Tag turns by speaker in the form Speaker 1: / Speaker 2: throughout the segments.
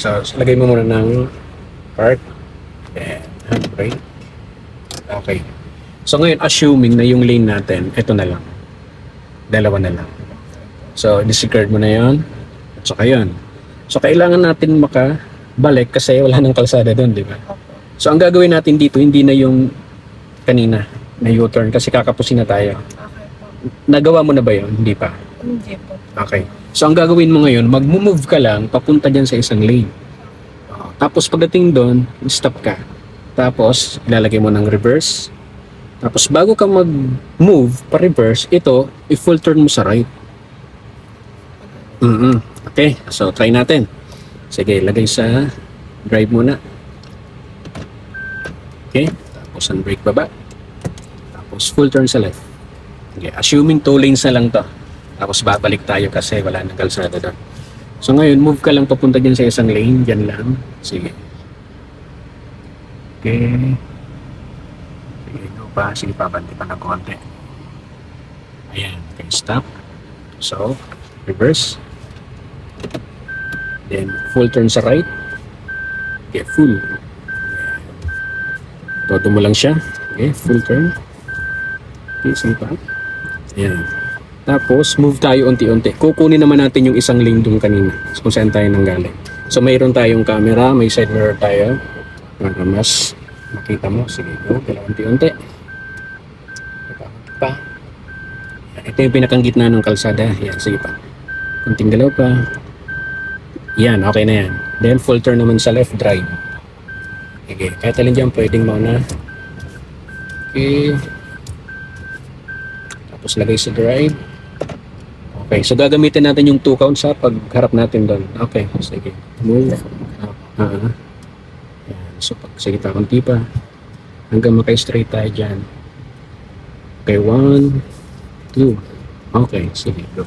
Speaker 1: So, lagay mo muna ng park. And handbrake. Okay. So, ngayon, assuming na yung lane natin, ito na lang. Dalawa na lang. So, disregard mo na yon. At saka yun. So, kailangan natin makabalik kasi wala nang kalsada doon, di ba? So, ang gagawin natin dito, hindi na yung kanina na U-turn kasi kakapusin na tayo.
Speaker 2: Okay po.
Speaker 1: Nagawa mo na ba yun? Hindi pa.
Speaker 2: Hindi po.
Speaker 1: Okay. So, ang gagawin mo ngayon, mag-move ka lang papunta dyan sa isang lane. Tapos, pagdating doon, stop ka. Tapos, ilalagay mo ng reverse. Tapos, bago ka mag-move pa-reverse, ito, i-full turn mo sa right. Okay. So, try natin. Sige, lagay sa drive muna. Okay. Tapos, handbrake baba. Tapos, full turn sa left. Okay. Assuming 2 lanes na lang to. Tapos, babalik tayo kasi wala nang kalsada doon. So, ngayon, move ka lang papunta dyan sa isang lane. Dyan lang. Sige. Okay. Sige, no pa. Sige, pabanti pa ng konti. Ayan. Okay, stop. So, reverse. Then, full turn sa right. Okay, full. Todo mo lang siya. Okay, full turn. Okay, sige pa. Ayan. Tapos, move tayo unti-unti. Kukunin naman natin yung isang lane doon kanina. Kung saan tayo nanggaling. So, mayroon tayong camera. May side mirror tayo. Para mas makita mo. Sige, go. Kailangan unti-unti. Pa. Ito yung pinakang gitna ng kalsada. Yan, sige pa. Kunting galaw pa. Yan, okay na yan. Then, full turn naman sa left, drive. Okay, kahit alin dyan, pwedeng mauna. Okay. Tapos, lagay sa drive. Okay, so gagamitin natin yung 2 counts sa pagharap natin doon. Okay, sige. Move. Yan. So, sige pa, konti pa. Hanggang maka-straight tayo dyan. Okay, 1, 2. Okay, sige, go.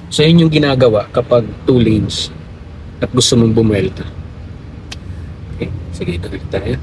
Speaker 1: So, yun yung ginagawa kapag 2 lanes at gusto mong bumuelta. Okay, sige, ito tayo.